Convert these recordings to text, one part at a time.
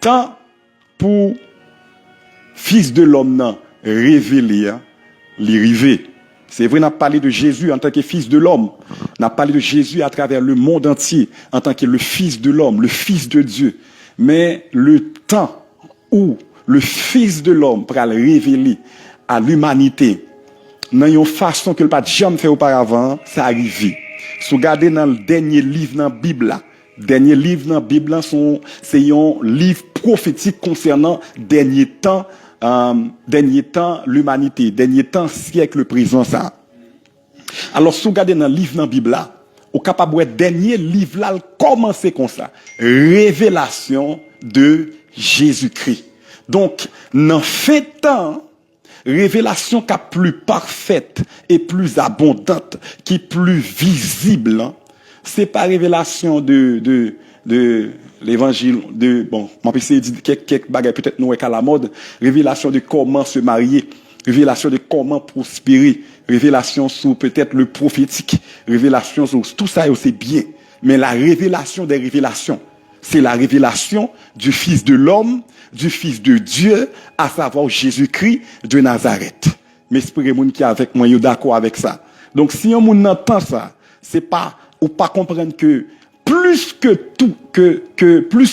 tant pour fils de l'homme révélé, l'irivé. C'est vrai, on a parlé de Jésus en tant que fils de l'homme. On a parlé de Jésus à travers le monde entier en tant que le fils de l'homme, le fils de Dieu. Mais le temps où le fils de l'homme pourra le révéler à l'humanité, dans une façon que le pas jamais fait auparavant, ça arrive. Si vous regardez dans le dernier livre dans la Bible, c'est un livre prophétique concernant dernier temps, l'humanité, dernier temps, siècle présent, ça. Alors, si vous regardez dans le livre dans la Bible, vous êtes capable de dernier livre là, commencer comme ça. Révélation de Jésus-Christ. Donc, dans fin de temps, révélation qui est plus parfaite et plus abondante, qui est plus visible, hein, c'est pas révélation de l'évangile bon, on peut essayer de dire quelques bagages peut-être nous à la mode, révélation de comment se marier, révélation de comment prospérer, révélation sur peut-être le prophétique, révélation sur tout ça c'est bien, mais la révélation des révélations, c'est la révélation du Fils de l'homme, du Fils de Dieu, à savoir Jésus-Christ de Nazareth. Mais c'est pour les gens qui sont avec moi, ils sont d'accord avec ça. Donc si un monde n'entend ça, c'est pas ou pas comprendre que plus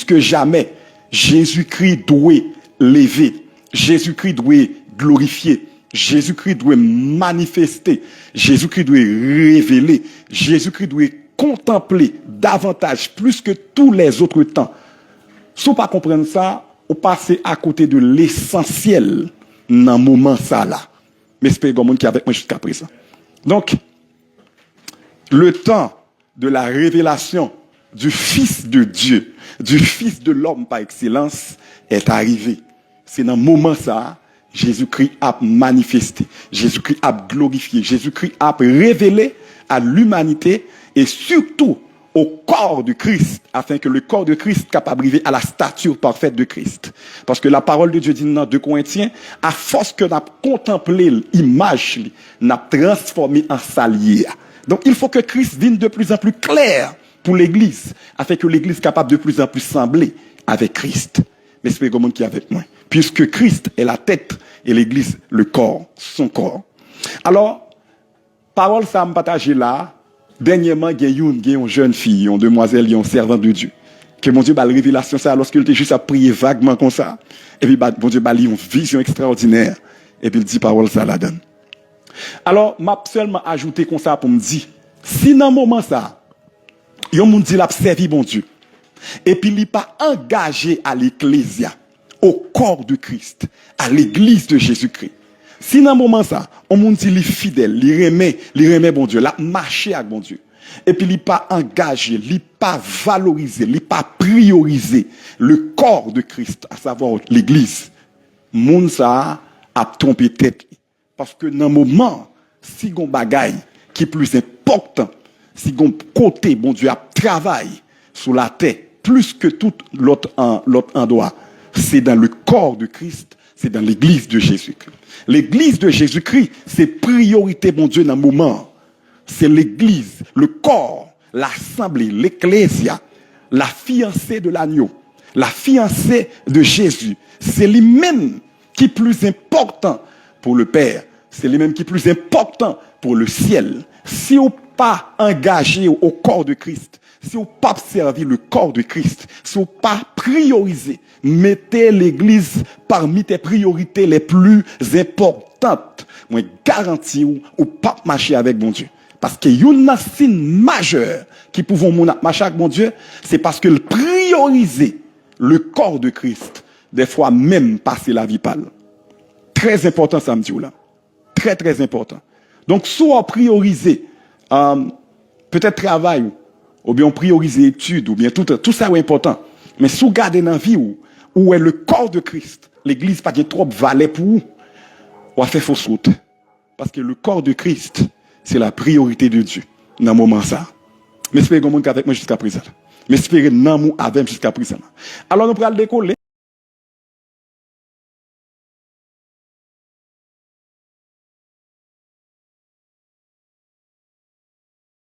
que jamais, Jésus-Christ doit lever, Jésus-Christ doit glorifier, Jésus-Christ doit manifester, Jésus-Christ doit révéler, Jésus-Christ doit contempler davantage, plus que tous les autres temps. Si vous ne comprenez pas ça, vous passez à côté de l'essentiel dans le moment ça là. Mais c'est pas le monde qui est avec moi jusqu'à présent. Donc, le temps de la révélation du Fils de Dieu, du Fils de l'homme par excellence, est arrivé. C'est dans le moment ça, Jésus-Christ a manifesté, Jésus-Christ a glorifié, Jésus-Christ a révélé à l'humanité et surtout au corps de Christ, afin que le corps de Christ soit capable d'arriver à la stature parfaite de Christ. Parce que la parole de Dieu dit dans 2 Corinthiens, à force que nous avons contemplé l'image, nous avons transformé en salier. Donc il faut que Christ vienne de plus en plus clair pour l'Église, afin que l'Église soit capable de plus en plus sembler avec Christ. Mais c'est le monde qui est avec moi. Puisque Christ est la tête et l'Église le corps, son corps. Alors, parole ça me partager là. Dernièrement, il y a une jeune fille, une demoiselle, une servante de Dieu. Que mon Dieu la révélation ça lorsqu'il était juste à prier vaguement comme ça. Et puis mon Dieu a une vision extraordinaire. Et puis il dit parole ça la donne. Alors, m'a seulement ajouté comme ça pour me dire, si dans un moment ça, yon moun dit l'a servi bon Dieu, et puis il n'est pas engagé à l'Ecclésia, au corps de Christ, à l'église de Jésus-Christ. Si dans un moment ça, on moun dit il est fidèle, il remet bon Dieu, l'a marché avec bon Dieu, et puis il n'est pas engagé, il n'est pas valorisé, il n'est pas priorisé le corps de Christ, à savoir l'église, moun ça a trompé tête. Parce que dans un moment, si gon bagay qui est plus important, si gon côté, bon Dieu a travaillé sur la terre, plus que tout l'autre endroit, c'est dans le corps de Christ, c'est dans l'église de Jésus-Christ. L'église de Jésus-Christ, c'est priorité, bon Dieu, dans le moment. C'est l'église, le corps, l'assemblée, l'ecclésia, la fiancée de l'agneau, la fiancée de Jésus. C'est lui-même qui est plus important pour le Père. C'est lui-même qui est plus important pour le ciel. Si vous pas engagé au corps de Christ, si vous pas servi le corps de Christ, si vous pas priorisé, mettez l'église parmi tes priorités les plus importantes. Moi, garantis ou pas marcher avec mon Dieu. Parce que y a un signe majeur qui pouvons marcher avec mon Dieu, c'est parce que prioriser le corps de Christ, des fois même passer la vie pâle. Très important ça me dit là. Très très important. Donc soit prioriser peut-être travail ou bien prioriser études ou bien tout ça est important. Mais si vous gardez dans la vie où est le corps de Christ, l'église pas de trop valet pour vous, ou fait fausse route. Parce que le corps de Christ, c'est la priorité de Dieu dans le moment ça. Mais espérez que vous avec moi jusqu'à présent. Mais espérez que vous avec jusqu'à présent. Alors nous allons décoller.